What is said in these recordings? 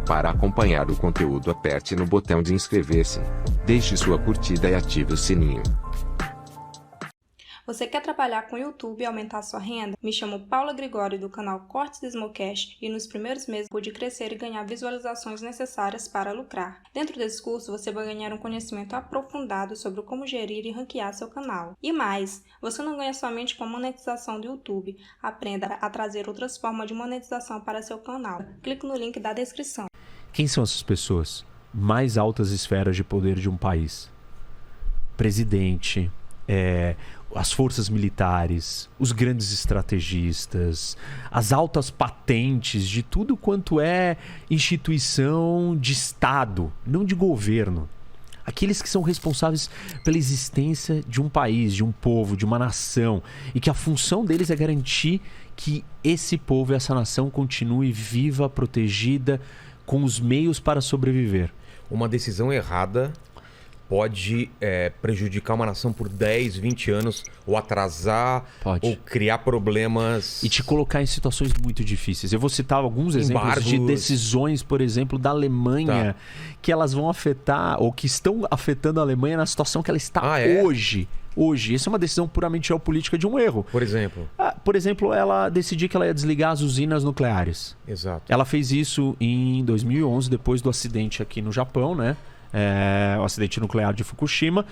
Para acompanhar o conteúdo, aperte no botão de inscrever-se. Deixe sua curtida e ative o sininho. Você quer trabalhar com o YouTube e aumentar sua renda? Me chamo Paula Gregório do canal Cortes do Smallcast e nos primeiros meses pude crescer e ganhar visualizações necessárias para lucrar. Dentro desse curso você vai ganhar um conhecimento aprofundado sobre como gerir e ranquear seu canal. E mais, você não ganha somente com a monetização do YouTube, aprenda a trazer outras formas de monetização para seu canal. Clique no link da descrição. Quem são essas pessoas? Mais altas esferas de poder de um país. Presidente, as forças militares, os grandes estrategistas, as altas patentes de tudo quanto é instituição de Estado, não de governo. Aqueles que são responsáveis pela existência de um país, de um povo, de uma nação, e que a função deles é garantir que esse povo e essa nação continue viva, protegida, com os meios para sobreviver. Uma decisão errada pode prejudicar uma nação por 10, 20 anos, ou atrasar, ou criar problemas. E te colocar em situações muito difíceis. Eu vou citar alguns exemplos de decisões, por exemplo, da Alemanha, que elas vão afetar, ou que estão afetando a Alemanha na situação que ela está hoje. Hoje. Isso é uma decisão puramente geopolítica de um erro. Por exemplo? Por exemplo, ela decidiu que ela ia desligar as usinas nucleares. Exato. Ela fez isso em 2011, depois do acidente aqui no Japão, né? O acidente nuclear de Fukushima.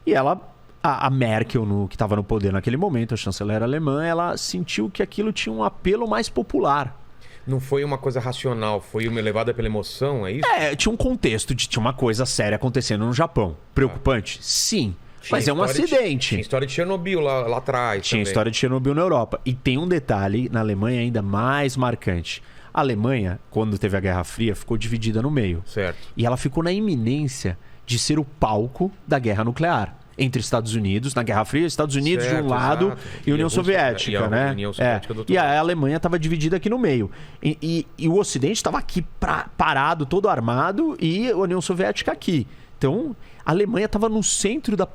E ela, a Merkel, que estava no poder naquele momento, a chanceler alemã, ela sentiu que aquilo tinha um apelo mais popular. Não foi uma coisa racional, foi uma levada pela emoção, é isso? Tinha um contexto, tinha uma coisa séria acontecendo no Japão. Preocupante? Sim. Mas é um acidente. Tinha história de Chernobyl lá atrás. Tinha história de Chernobyl na Europa. E tem um detalhe na Alemanha ainda mais marcante. A Alemanha, quando teve a Guerra Fria, ficou dividida no meio. Certo. E ela ficou na iminência de ser o palco da guerra nuclear. Entre Estados Unidos, na Guerra Fria, Estados Unidos de um lado e União Soviética, né? União Soviética do outro e lado. a Alemanha estava dividida aqui no meio. E o Ocidente estava aqui parado, todo armado, e a União Soviética aqui. Então, a Alemanha estava no centro da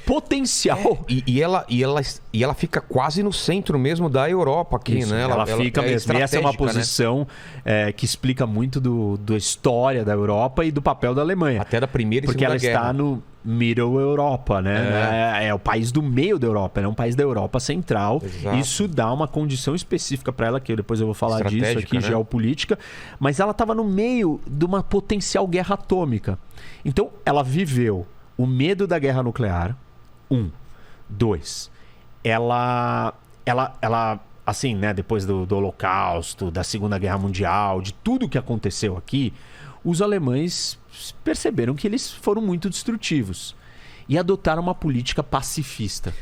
potencial. E ela fica quase no centro mesmo da Europa aqui, Isso, né? Ela fica mesmo. E essa é uma posição que explica muito da história da Europa e do papel da Alemanha. Até da Primeira e Porque Segunda ela Guerra. está no Middle Europa, né? É o país do meio da Europa, é um país da Europa Central. Exato. Isso dá uma condição específica para ela, que depois eu vou falar disso aqui, né? geopolítica. Mas ela estava no meio de uma potencial guerra atômica. Então, ela viveu o medo da guerra nuclear. 2. Ela assim, né, depois do Holocausto, da Segunda Guerra Mundial, de tudo que aconteceu aqui, os alemães perceberam que eles foram muito destrutivos e adotaram uma política pacifista.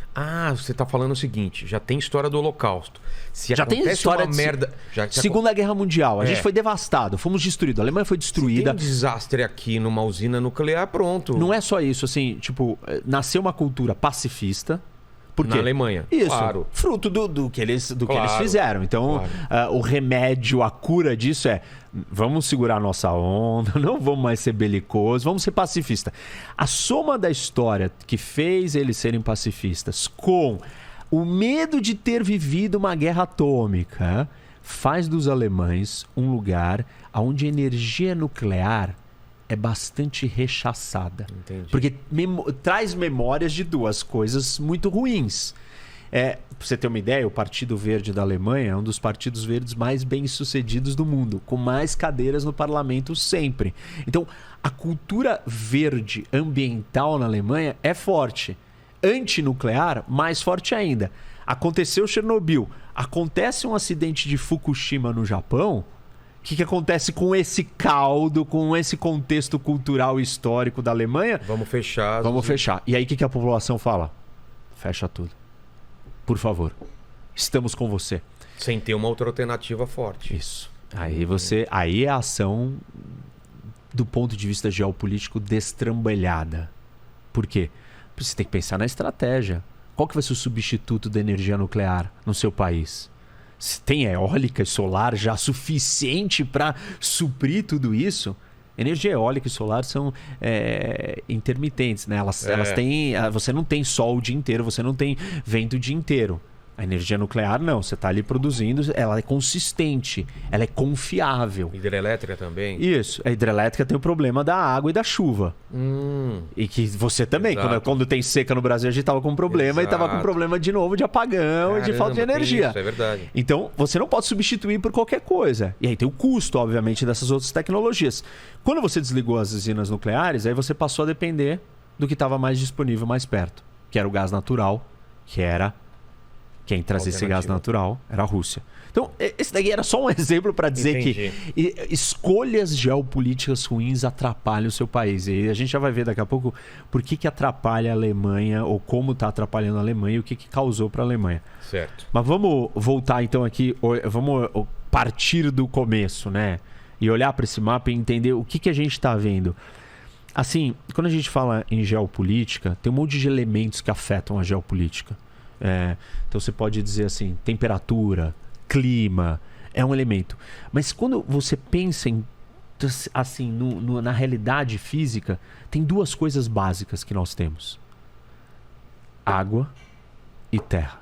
Você está falando o seguinte, já tem história do Holocausto. Se já tem história uma merda... Segunda Guerra Mundial, a gente foi devastado, fomos destruídos, a Alemanha foi destruída. Se tem um desastre aqui numa usina nuclear, pronto. Não é só isso, assim, tipo, nasceu uma cultura pacifista. Por quê? Na Alemanha. Isso. Claro. Fruto do que eles fizeram. Então, o remédio, a cura disso vamos segurar a nossa onda, não vamos mais ser belicosos, vamos ser pacifistas. A soma da história que fez eles serem pacifistas com o medo de ter vivido uma guerra atômica faz dos alemães um lugar onde a energia nuclear é bastante rechaçada. Entendi. Porque traz memórias de duas coisas muito ruins. Pra você ter uma ideia, o Partido Verde da Alemanha é um dos partidos verdes mais bem-sucedidos do mundo, com mais cadeiras no parlamento sempre. Então, a cultura verde ambiental na Alemanha é forte. Antinuclear, mais forte ainda. Aconteceu Chernobyl, acontece um acidente de Fukushima no Japão. O que acontece com esse caldo, com esse contexto cultural e histórico da Alemanha? Vamos fechar. Vamos fechar. E aí o que a população fala? Fecha tudo. Por favor. Estamos com você. Sem ter uma outra alternativa forte. Isso. Aí é a ação do ponto de vista geopolítico destrambelhada. Por quê? Porque você tem que pensar na estratégia. Qual que vai ser o substituto da energia nuclear no seu país? Se tem eólica e solar já suficiente para suprir tudo isso? Energia eólica e solar são intermitentes, né? Elas têm... Você não tem sol o dia inteiro, você não tem vento o dia inteiro. A energia nuclear não, você está ali produzindo, ela é consistente, ela é confiável. Hidrelétrica também? Isso, a hidrelétrica tem o problema da água e da chuva. E que você também, quando tem seca no Brasil, a gente estava com problema e estava com problema de novo de apagão e de falta de energia. Isso, é verdade. Então, você não pode substituir por qualquer coisa. E aí tem o custo, obviamente, dessas outras tecnologias. Quando você desligou as usinas nucleares, aí você passou a depender do que estava mais disponível mais perto, que era o gás natural, que era... Quem trazia esse gás natural era a Rússia. Então, esse daí era só um exemplo para dizer que escolhas geopolíticas ruins atrapalham o seu país. E a gente já vai ver daqui a pouco por que atrapalha a Alemanha, ou como está atrapalhando a Alemanha e o que causou para a Alemanha. Certo. Mas vamos voltar então aqui, vamos partir do começo, né? E olhar para esse mapa e entender o que a gente está vendo. Assim, quando a gente fala em geopolítica, tem um monte de elementos que afetam a geopolítica. Então você pode dizer assim, temperatura, clima, é um elemento. Mas quando você pensa assim, na realidade física, tem duas coisas básicas que nós temos: água e terra.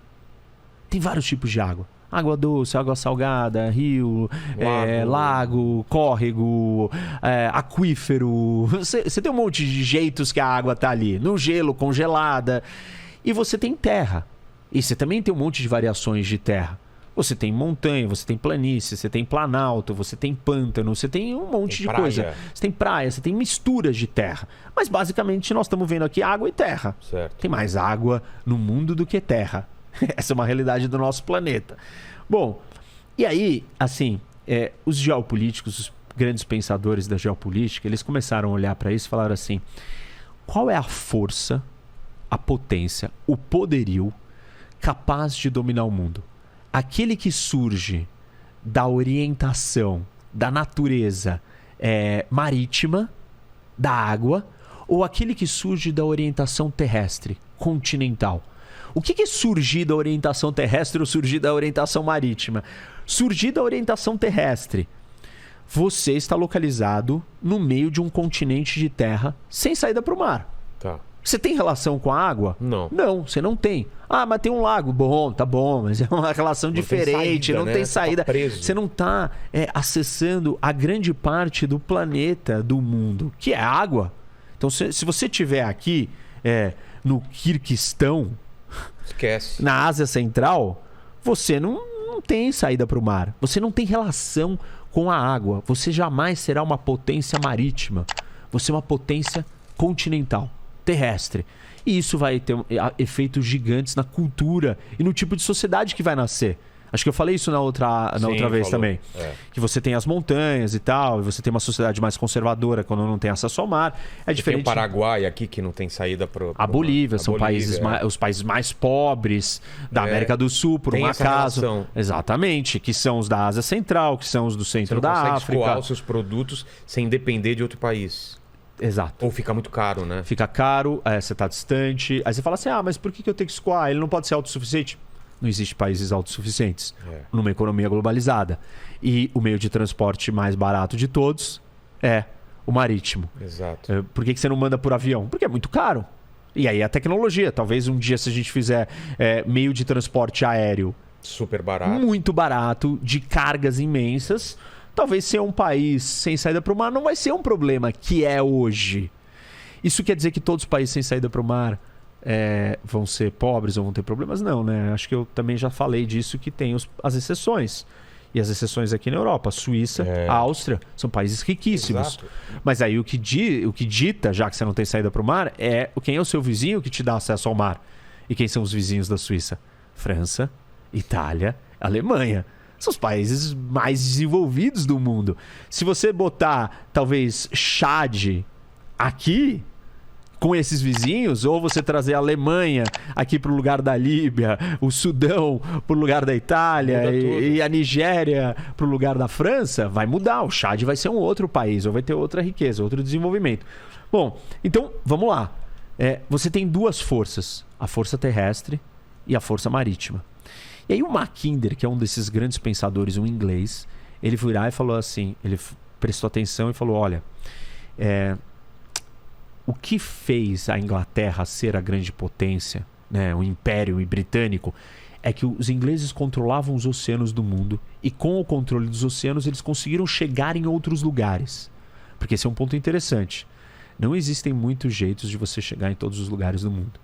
Tem vários tipos de água. Água doce, água salgada, rio, lago, córrego, aquífero. Você tem um monte de jeitos que a água está ali. No gelo, congelada. E você tem terra. E você também tem um monte de variações de terra. Você tem montanha, você tem planície, você tem planalto, você tem pântano, você tem um monte de coisa. Você tem praia, você tem misturas de terra. Mas basicamente nós estamos vendo aqui água e terra. Certo. Tem mais água no mundo do que terra. Essa é uma realidade do nosso planeta. Bom, e aí, assim, os geopolíticos, os grandes pensadores da geopolítica, eles começaram a olhar para isso e falaram assim: qual é a força, a potência, o poderio capaz de dominar o mundo? Aquele que surge da orientação da natureza marítima, da água, ou aquele que surge da orientação terrestre, continental? O que é surgir da orientação terrestre ou surgir da orientação marítima? Surgir da orientação terrestre. Você está localizado no meio de um continente de terra sem saída para o mar. Tá. Você tem relação com a água? Não. Não, você não tem. Ah, mas tem um lago. Bom, tá bom, mas é uma relação diferente, não tem saída. Você não está acessando a grande parte do planeta, do mundo, que é a água. Então, se você estiver aqui no Quirguistão, esquece. Na Ásia Central, você não tem saída para o mar. Você não tem relação com a água. Você jamais será uma potência marítima. Você é uma potência continental, terrestre. E isso vai ter efeitos gigantes na cultura e no tipo de sociedade que vai nascer. Acho que eu falei isso na outra vez também. Que você tem as montanhas e tal, e você tem uma sociedade mais conservadora quando não tem acesso ao mar. É diferente. Tem o Paraguai aqui que não tem saída para a Bolívia, são os países mais pobres da América do Sul, por um acaso. Relação. Exatamente, que são os da Ásia Central, que são os do centro da África. Você consegue escoar os seus produtos sem depender de outro país. Exato. Ou fica muito caro, né? Fica caro, você está distante. Aí você fala assim, mas por que eu tenho que escoar? Ele não pode ser autossuficiente? Não existe países autossuficientes numa economia globalizada. E o meio de transporte mais barato de todos é o marítimo. Exato. Por que você não manda por avião? Porque é muito caro. E aí a tecnologia. Talvez um dia, se a gente fizer meio de transporte aéreo super barato, muito barato, de cargas imensas, talvez ser um país sem saída para o mar não vai ser um problema que é hoje. Isso quer dizer que todos os países sem saída para o mar vão ser pobres ou vão ter problemas? Não, né? Acho que eu também já falei disso, que tem as exceções. E as exceções aqui na Europa, a Suíça, a Áustria, são países riquíssimos. Exato. Mas aí o que dita, já que você não tem saída para o mar, quem é o seu vizinho que te dá acesso ao mar. E quem são os vizinhos da Suíça? França, Itália, Alemanha. São os países mais desenvolvidos do mundo. Se você botar, talvez, Chad aqui, com esses vizinhos, ou você trazer a Alemanha aqui para o lugar da Líbia, o Sudão para o lugar da Itália e a Nigéria para o lugar da França, vai mudar. O Chad vai ser um outro país, ou vai ter outra riqueza, outro desenvolvimento. Bom, então, vamos lá. Você tem duas forças, a força terrestre e a força marítima. E aí o Mackinder, que é um desses grandes pensadores, um inglês, ele foi lá e falou assim, ele prestou atenção e falou, olha, o que fez a Inglaterra ser a grande potência, né, o Império Britânico, é que os ingleses controlavam os oceanos do mundo e com o controle dos oceanos eles conseguiram chegar em outros lugares. Porque esse é um ponto interessante. Não existem muitos jeitos de você chegar em todos os lugares do mundo.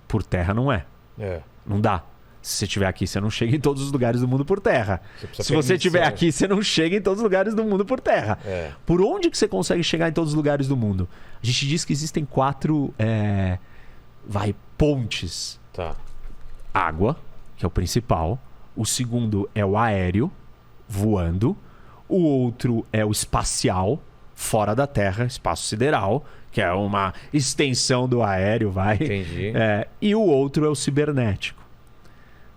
Por terra não é. Não dá. Se você estiver aqui, você não chega em todos os lugares do mundo por terra. Se você estiver aqui, você não chega em todos os lugares do mundo por terra. Por onde que você consegue chegar em todos os lugares do mundo? A gente diz que existem 4 pontes. Tá. Água, que é o principal. O segundo é o aéreo, voando. O outro é o espacial, fora da Terra, espaço sideral, que é uma extensão do aéreo, vai. Entendi. E o outro é o cibernético.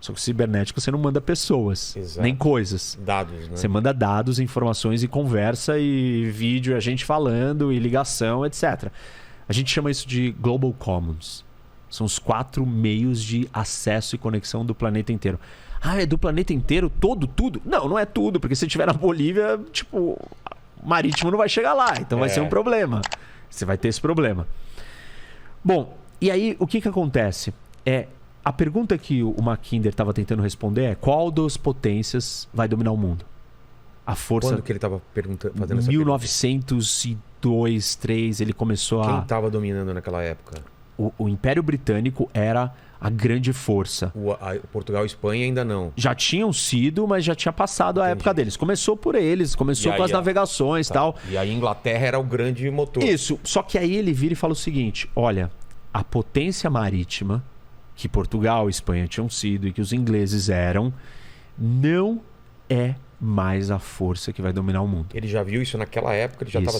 Só que o cibernético você não manda pessoas, nem coisas. Dados, né? Você manda dados, informações e conversa e vídeo, a gente falando e ligação, etc. A gente chama isso de Global Commons. São os 4 meios de acesso e conexão do planeta inteiro. Ah, é do planeta inteiro? Tudo? Não, não é tudo, porque se estiver na Bolívia, tipo, marítimo não vai chegar lá, então vai ser um problema. Você vai ter esse problema. Bom, e aí o que acontece? A pergunta que o Mackinder estava tentando responder é: qual das potências vai dominar o mundo? A força. Quando que ele estava fazendo essa 1902, 1903, ele começou Quem estava dominando naquela época? O Império Britânico era a grande força. Portugal e Espanha ainda não. Já tinham sido, mas já tinha passado a época deles. Começou por eles, começou com as navegações e tal. E a Inglaterra era o grande motor. Isso, só que aí ele vira e fala o seguinte: olha, a potência marítima que Portugal e Espanha tinham sido e que os ingleses eram, não é mais a força que vai dominar o mundo. Ele já viu isso naquela época? Ele já estava...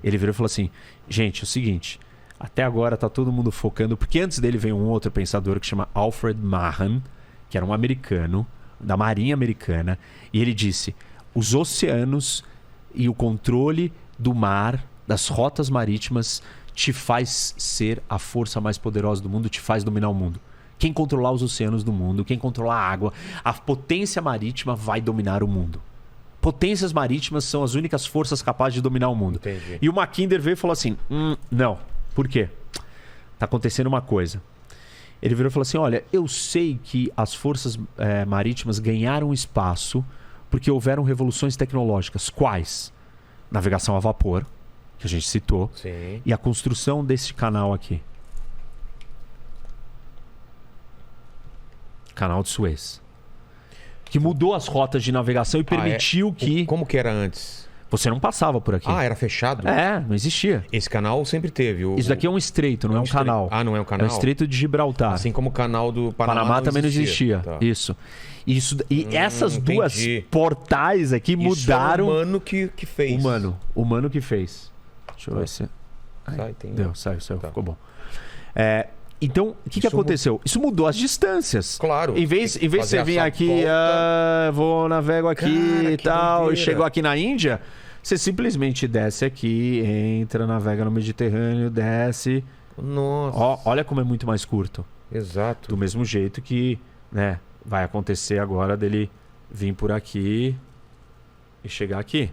Ele virou e falou assim: gente, é o seguinte, até agora tá todo mundo focando, porque antes dele veio um outro pensador que chama Alfred Mahan, que era um americano, da Marinha Americana, e ele disse: os oceanos e o controle do mar, das rotas marítimas, te faz ser a força mais poderosa do mundo, te faz dominar o mundo. Quem controlar os oceanos do mundo, quem controlar a água, a potência marítima vai dominar o mundo. Potências marítimas são as únicas forças capazes de dominar o mundo. Entendi. E o Mackinder veio e falou assim: não. Por quê? Tá acontecendo uma coisa. Ele virou e falou assim: olha, eu sei que as forças marítimas ganharam espaço porque houveram revoluções tecnológicas. Quais? Navegação a vapor, que a gente citou. Sim. E a construção desse canal aqui. Canal de Suez. Que mudou as rotas de navegação e permitiu que... Como que era antes? Você não passava por aqui. Era fechado? Não existia. Esse canal sempre teve. Isso daqui é um estreito, não é um canal. Não é um canal? É o Estreito de Gibraltar. Assim como o canal do Panamá também não existia. Tá. Isso. E essas duas portais aqui mudaram... Isso é o humano que fez. Humano que fez. Deixa eu ver se... Saiu, Tá. ficou bom. Então, o que aconteceu? Isso mudou as distâncias. Claro. Em vez de você vir aqui, vou navego aqui e tal, doideira. E chegou aqui na Índia, você simplesmente desce aqui, entra, navega no Mediterrâneo, desce. Nossa. Olha como é muito mais curto. Exato. Do mesmo jeito que, né, vai acontecer agora dele vir por aqui e chegar aqui.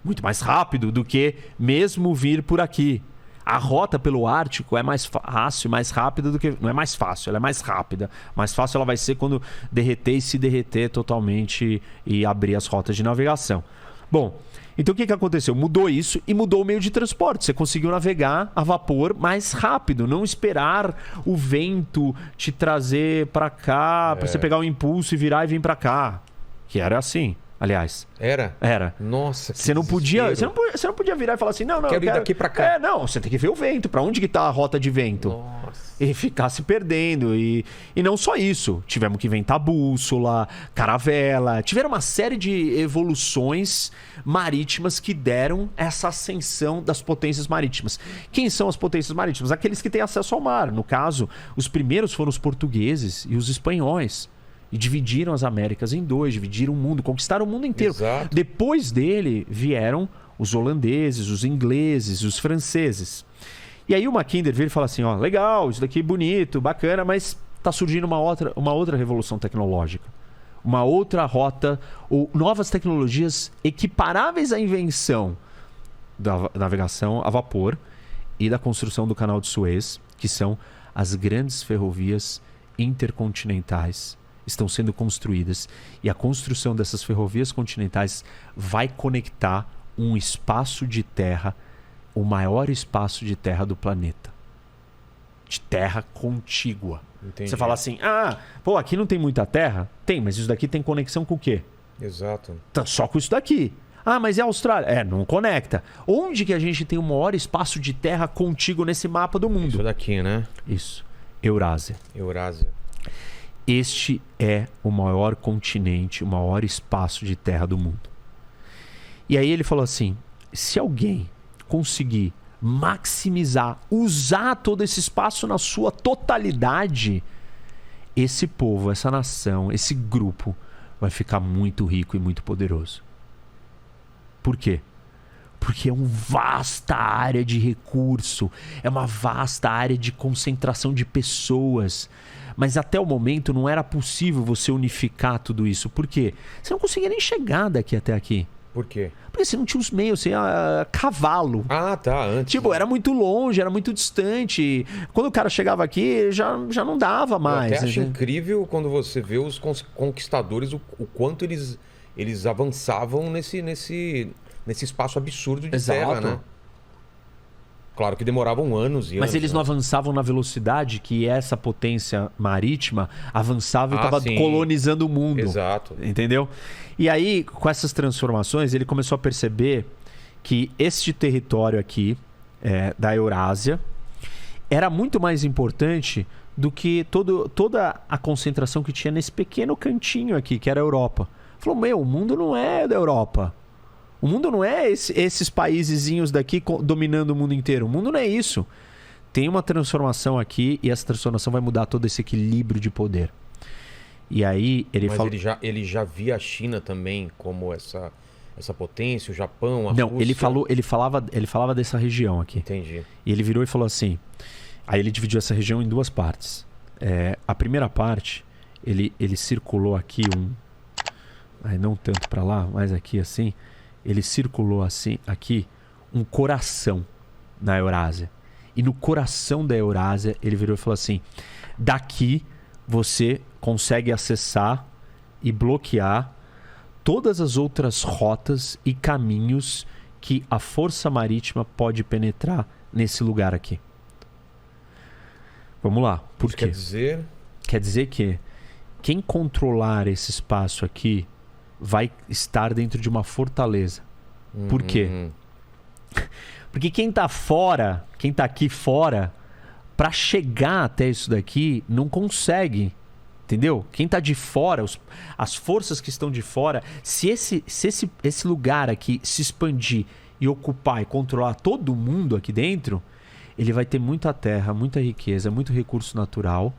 Muito mais rápido do que mesmo vir por aqui. A rota pelo Ártico é mais fácil, mais rápida do que... Não é mais fácil, ela é mais rápida. Mais fácil ela vai ser quando derreter e se derreter totalmente e abrir as rotas de navegação. Bom, então o que aconteceu? Mudou isso e mudou o meio de transporte. Você conseguiu navegar a vapor mais rápido. Não esperar o vento te trazer para cá, para você pegar o impulso e virar e vir para cá. Que era assim. Aliás. Era. Nossa, que você não podia virar e falar assim: não, quero ir daqui pra cá. Não, você tem que ver o vento, pra onde que tá a rota de vento. Nossa. E ficar se perdendo. E não só isso. Tivemos que inventar bússola, caravela. Tiveram uma série de evoluções marítimas que deram essa ascensão das potências marítimas. Quem são as potências marítimas? Aqueles que têm acesso ao mar. No caso, os primeiros foram os portugueses e os espanhóis. E dividiram as Américas em dois, dividiram o mundo, conquistaram o mundo inteiro. Exato. Depois dele vieram os holandeses, os ingleses, os franceses. E aí o Mackinder vira e fala assim: legal, isso daqui é bonito, bacana, mas está surgindo uma outra revolução tecnológica. Uma outra rota, ou novas tecnologias equiparáveis à invenção da navegação a vapor e da construção do canal de Suez, que são as grandes ferrovias intercontinentais estão sendo construídas. E a construção dessas ferrovias continentais vai conectar um espaço de terra, o maior espaço de terra do planeta. De terra contígua. Entendi. Você fala assim, pô, aqui não tem muita terra? Tem, mas isso daqui tem conexão com o quê? Exato. Tá só com isso daqui. Mas é a Austrália? Não conecta. Onde que a gente tem o maior espaço de terra contíguo nesse mapa do mundo? Isso daqui, né? Isso. Eurásia. Eurásia. Este é o maior continente, o maior espaço de terra do mundo. E aí ele falou assim, se alguém conseguir maximizar, usar todo esse espaço na sua totalidade, esse povo, essa nação, esse grupo vai ficar muito rico e muito poderoso. Por quê? Porque é uma vasta área de recurso, é uma vasta área de concentração de pessoas. Mas até o momento não era possível você unificar tudo isso. Por quê? Você não conseguia nem chegar daqui até aqui. Por quê? Porque você não tinha os meios, você ia cavalo. Tá, antes. Tipo, era muito longe, era muito distante. Quando o cara chegava aqui, já não dava mais. Eu até acho incrível quando você vê os conquistadores, o quanto eles avançavam nesse espaço absurdo de terra, né? Claro que demoravam anos e anos. Mas eles não avançavam na velocidade que essa potência marítima avançava e estava colonizando o mundo. Exato. Entendeu? E aí, com essas transformações, ele começou a perceber que este território aqui, da Eurásia, era muito mais importante do que toda a concentração que tinha nesse pequeno cantinho aqui, que era a Europa. Falou, o mundo não é da Europa. O mundo não é esses paísezinhos daqui dominando o mundo inteiro. O mundo não é isso. Tem uma transformação aqui e essa transformação vai mudar todo esse equilíbrio de poder. E aí ele falou... ele já via a China também como essa potência, o Japão, a Não, Rússia. ele falava dessa região aqui. Entendi. E ele virou e falou assim... Aí ele dividiu essa região em duas partes. A primeira parte, ele circulou aqui Aí não tanto para lá, mas aqui assim... Ele circulou assim, aqui, um coração na Eurásia. E no coração da Eurásia, ele virou e falou assim, daqui você consegue acessar e bloquear todas as outras rotas e caminhos que a força marítima pode penetrar nesse lugar aqui. Vamos lá. Por quê? Quer dizer? Quer dizer que quem controlar esse espaço aqui vai estar dentro de uma fortaleza. Por quê? Porque quem tá fora, quem tá aqui fora, para chegar até isso daqui, não consegue. Entendeu? Quem tá de fora, as forças que estão de fora, se esse lugar aqui se expandir e ocupar e controlar todo mundo aqui dentro, ele vai ter muita terra, muita riqueza, muito recurso natural.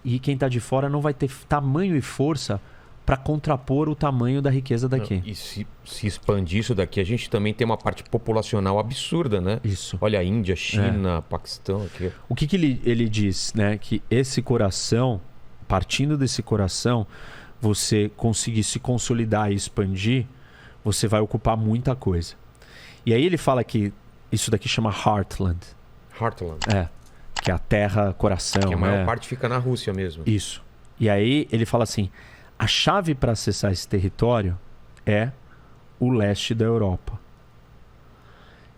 E quem tá de fora não vai ter tamanho e força para contrapor o tamanho da riqueza daqui. Não, e se expandir isso daqui, a gente também tem uma parte populacional absurda, né? Isso. Olha a Índia, China, Paquistão aqui. O que ele diz, né? Que esse coração, partindo desse coração, você conseguir se consolidar e expandir, você vai ocupar muita coisa. E aí ele fala que isso daqui chama Heartland. Heartland. Que é a terra coração. Que a maior parte fica na Rússia mesmo. Isso. E aí ele fala assim, a chave para acessar esse território é o leste da Europa.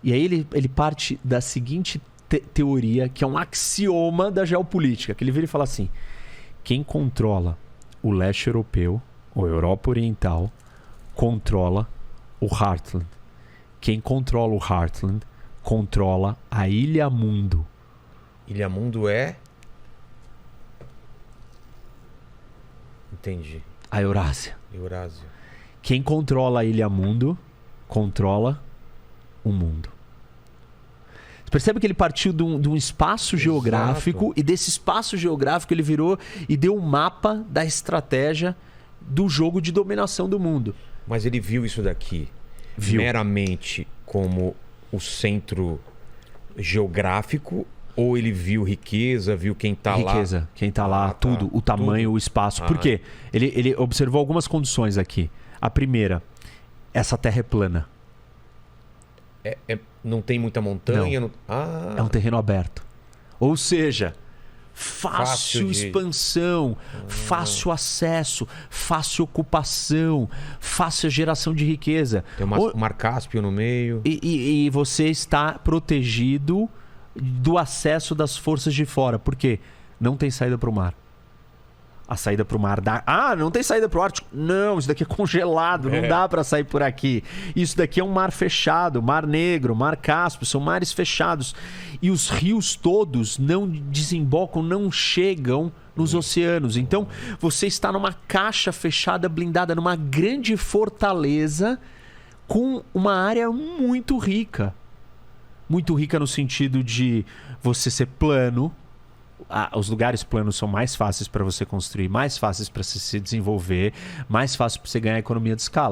E aí ele parte da seguinte teoria, que é um axioma da geopolítica, que ele vira e fala assim, quem controla o leste europeu, ou Europa Oriental, controla o Heartland. Quem controla o Heartland, controla a Ilha Mundo. Ilha Mundo é... Entendi. A Eurásia. Eurásia. Quem controla a Ilha Mundo, controla o mundo. Você percebe que ele partiu de um espaço geográfico, e desse espaço geográfico ele virou e deu um mapa da estratégia do jogo de dominação do mundo. Mas ele viu isso daqui meramente como o centro geográfico, ou ele viu riqueza, viu quem tá lá? Riqueza, quem tá lá, tudo, o tamanho, o espaço. Por quê? Ele observou algumas condições aqui. A primeira, essa terra é plana. Não tem muita montanha? É um terreno aberto. Ou seja, fácil expansão, fácil acesso, fácil ocupação, fácil geração de riqueza. Tem o Mar Cáspio no meio. E você está protegido do acesso das forças de fora. Por quê? Não tem saída para o mar. A saída para o mar dá... Ah, não tem saída para o Ártico. Não, isso daqui é congelado, não dá para sair por aqui. Isso daqui é um mar fechado, Mar Negro, Mar Cáspio, são mares fechados. E os rios todos não desembocam, não chegam nos oceanos. Então, você está numa caixa fechada, blindada, numa grande fortaleza com uma área muito rica. Muito rica no sentido de você ser plano. Os lugares planos são mais fáceis para você construir, mais fáceis para você se desenvolver, mais fácil para você ganhar economia de escala.